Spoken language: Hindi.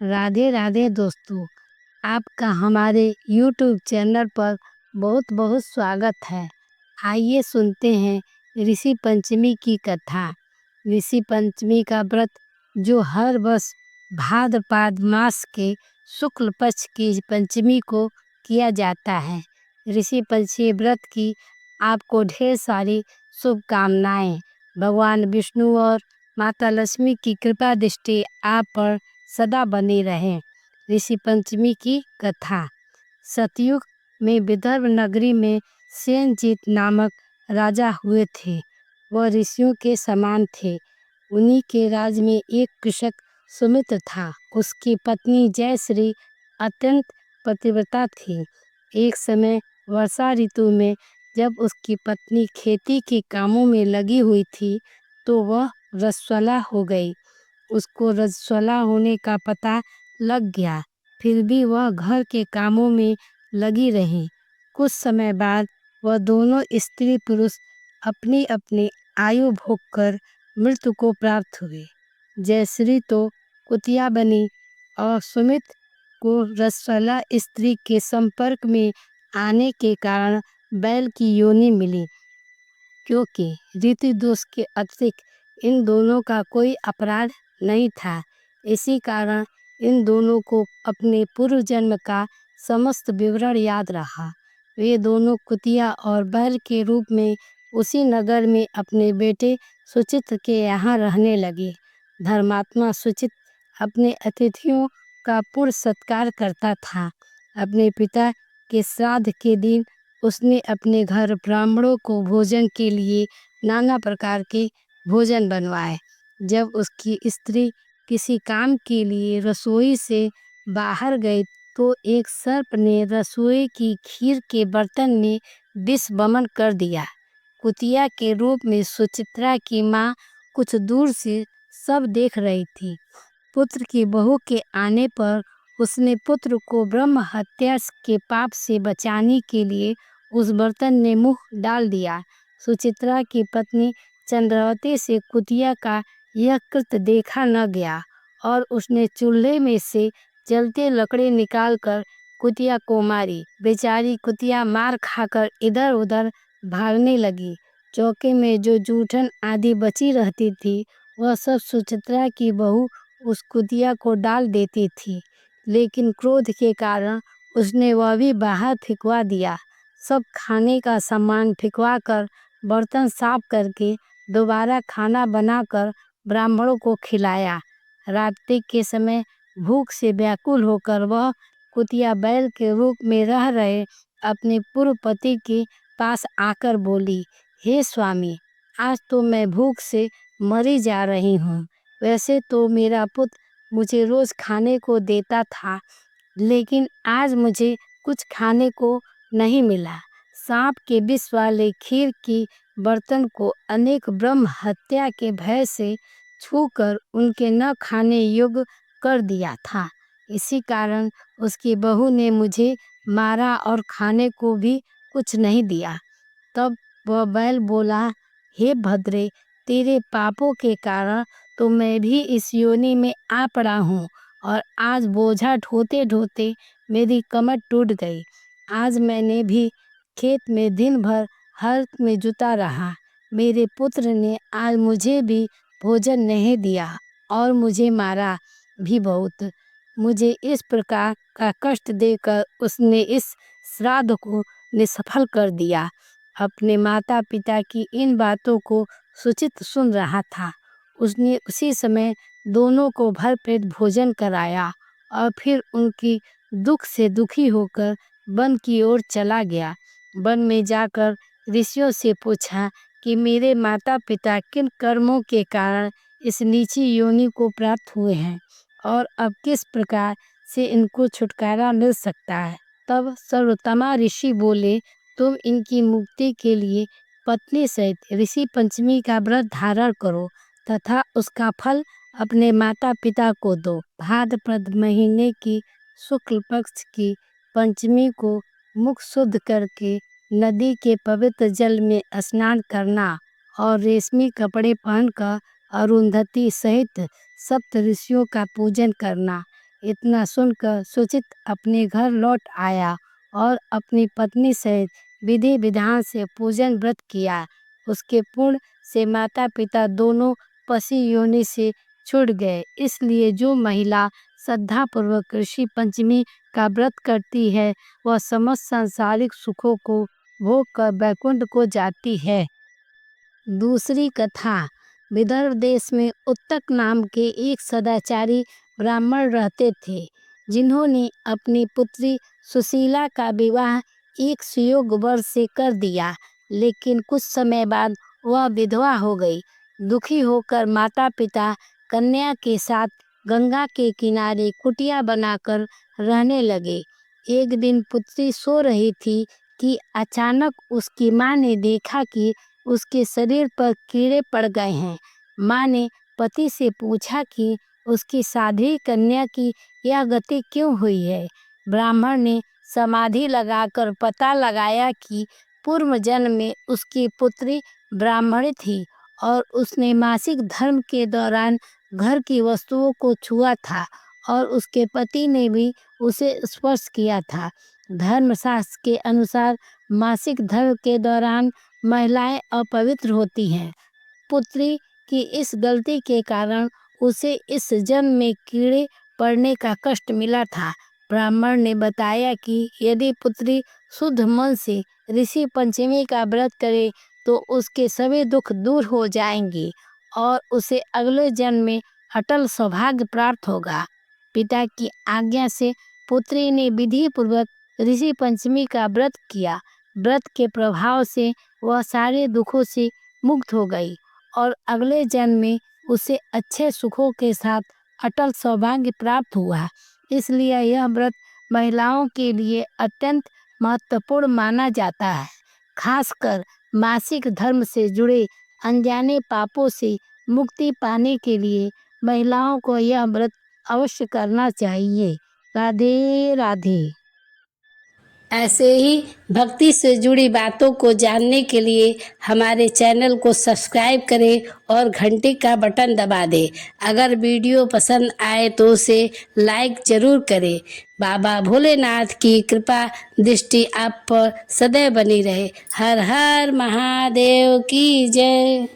राधे राधे दोस्तों। आपका हमारे YouTube चैनल पर बहुत बहुत स्वागत है। आइए सुनते हैं ऋषि पंचमी की कथा। ऋषि पंचमी का व्रत जो हर वर्ष भाद्रपद मास के शुक्ल पक्ष की पंचमी को किया जाता है। ऋषि पंचमी व्रत की आपको ढेर सारी शुभकामनाएं। भगवान विष्णु और माता लक्ष्मी की कृपा दृष्टि आप पर सदा बनी रहे। ऋषि पंचमी की कथा। सतयुग में विदर्भ नगरी में सेनजीत नामक राजा हुए थे। वह ऋषियों के समान थे। उन्हीं के राज में एक कृषक सुमित्र था। उसकी पत्नी जयश्री अत्यंत पतिव्रता थी। एक समय वर्षा ऋतु में जब उसकी पत्नी खेती के कामों में लगी हुई थी तो वह रज्ज्वला हो गई। उसको रज्ज्वला होने का पता लग गया, फिर भी वह घर के कामों में लगी रही। कुछ समय बाद वह दोनों स्त्री पुरुष अपनी अपनी आयु भोग कर मृत्यु को प्राप्त हुए। जयश्री तो कुतिया बनी और सुमित को रज्ज्वला स्त्री के संपर्क में आने के कारण बैल की योनि मिली। क्योंकि ऋतु दोष के अतिरिक्त इन दोनों का कोई अपराध नहीं था, इसी कारण इन दोनों को अपने पूर्व जन्म का समस्त विवरण याद रहा। वे दोनों कुतिया और बैल के रूप में उसी नगर में अपने बेटे सुचित्र के यहाँ रहने लगे। धर्मात्मा सुचित अपने अतिथियों का पूर्ण सत्कार करता था। अपने पिता के श्राद्ध के दिन उसने अपने घर ब्राह्मणों को भोजन के लिए नाना प्रकार के भोजन बनवाए। जब उसकी स्त्री किसी काम के लिए रसोई से बाहर गई तो एक सर्प ने रसोई की खीर के बर्तन में विष वमन कर दिया। कुतिया के रूप में सुचित्रा की माँ कुछ दूर से सब देख रही थी। पुत्र की बहू के आने पर उसने पुत्र को ब्रह्म हत्या के पाप से बचाने के लिए उस बर्तन में मुंह डाल दिया। सुचित्रा की पत्नी चंद्रावती से कुतिया का यह कृत्य देखा न गया और उसने चूल्हे में से जलते लकड़ी निकालकर कुतिया को मारी। बेचारी कुतिया मार खाकर इधर उधर भागने लगी। चौके में जो जूठन आदि बची रहती थी वह सब सुचित्रा की बहू उस कुतिया को डाल देती थी, लेकिन क्रोध के कारण उसने वह भी बाहर फेंकवा दिया। सब खाने का सामान फेंकवा कर बर्तन साफ करके दोबारा खाना बनाकर ब्राह्मणों को खिलाया। रात्रि के समय भूख से व्याकुल होकर वह कुतिया बैल के रूप में रह रहे अपने पूर्व पति के पास आकर बोली, हे स्वामी, आज तो मैं भूख से मरी जा रही हूँ। वैसे तो मेरा पुत्र मुझे रोज खाने को देता था, लेकिन आज मुझे कुछ खाने को नहीं मिला। सांप के विष वाले खीर की बर्तन को अनेक ब्रह्म हत्या के भय से छूकर उनके न खाने योग्य कर दिया था। इसी कारण उसकी बहू ने मुझे मारा और खाने को भी कुछ नहीं दिया। तब वह बैल बोला, हे भद्रे, तेरे पापों के कारण तो मैं भी इस योनि में आ पड़ा हूँ और आज बोझा ढोते ढोते मेरी कमर टूट गई। आज मैंने भी खेत में दिन भर हल में जुता रहा। मेरे पुत्र ने आज मुझे भी भोजन नहीं दिया और मुझे मारा भी बहुत। मुझे इस प्रकार का कष्ट देकर उसने इस श्राद्ध को निष्फल कर दिया। अपने माता पिता की इन बातों को सुचित सुन रहा था। उसने उसी समय दोनों को भरपेट भोजन कराया और फिर उनकी दुख से दुखी होकर वन की ओर चला गया। वन में जाकर ऋषियों से पूछा कि मेरे माता पिता किन कर्मों के कारण इस नीची योनि को प्राप्त हुए हैं और अब किस प्रकार से इनको छुटकारा मिल सकता है। तब सर्वोत्तमा ऋषि बोले, तुम इनकी मुक्ति के लिए पत्नी सहित ऋषि पंचमी का व्रत धारण करो तथा उसका फल अपने माता पिता को दो। भाद्रपद महीने की शुक्ल पक्ष की पंचमी को मुख शुद्ध करके नदी के पवित्र जल में स्नान करना और रेशमी कपड़े पहनकर अरुंधति सहित सप्त ऋषियों का पूजन करना। इतना सुनकर सुचित अपने घर लौट आया और अपनी पत्नी सहित विधि विधान से पूजन व्रत किया। उसके पुण्य से माता पिता दोनों पसी योनि से छूट गए। इसलिए जो महिला श्रद्धापूर्वक ऋषि पंचमी का व्रत करती है वह समस्त सांसारिक सुखों को भोग कर वैकुंठ को जाती है। दूसरी कथा। विदर्भ देश में उत्तक नाम के एक सदाचारी ब्राह्मण रहते थे, जिन्होंने अपनी पुत्री सुशीला का विवाह एक सुयोग्य वर से कर दिया, लेकिन कुछ समय बाद वह विधवा हो गई। दुखी होकर माता पिता कन्या के साथ गंगा के किनारे कुटिया बनाकर रहने लगे। एक दिन पुत्री सो रही थी कि अचानक उसकी माँ ने देखा कि उसके शरीर पर कीड़े पड़ गए हैं। माँ ने पति से पूछा कि उसकी साध्वी कन्या की यह गति क्यों हुई है। ब्राह्मण ने समाधि लगाकर पता लगाया कि पूर्व जन्म में उसकी पुत्री ब्राह्मणी थी और उसने मासिक धर्म के दौरान घर की वस्तुओं को छुआ था और उसके पति ने भी उसे स्पर्श किया था। धर्मशास्त्र के अनुसार मासिक धर्म के दौरान महिलाएं अपवित्र होती हैं। पुत्री की इस गलती के कारण उसे इस जन्म में कीड़े पड़ने का कष्ट मिला था। ब्राह्मण ने बताया कि यदि पुत्री शुद्ध मन से ऋषि पंचमी का व्रत करे तो उसके सभी दुख दूर हो जाएंगे और उसे अगले जन्म में अटल सौभाग्य प्राप्त होगा। पिता की आज्ञा से पुत्री ने विधि पूर्वक ऋषि पंचमी का व्रत किया। व्रत के प्रभाव से वह सारे दुखों से मुक्त हो गई और अगले जन्म में उसे अच्छे सुखों के साथ अटल सौभाग्य प्राप्त हुआ। इसलिए यह व्रत महिलाओं के लिए अत्यंत महत्वपूर्ण माना जाता है। खासकर मासिक धर्म से जुड़े अनजाने पापों से मुक्ति पाने के लिए महिलाओं को यह व्रत अवश्य करना चाहिए। राधे राधे। ऐसे ही भक्ति से जुड़ी बातों को जानने के लिए हमारे चैनल को सब्सक्राइब करें और घंटी का बटन दबा दें। अगर वीडियो पसंद आए तो उसे लाइक जरूर करें। बाबा भोलेनाथ की कृपा दृष्टि आप पर सदैव बनी रहे। हर हर महादेव की जय।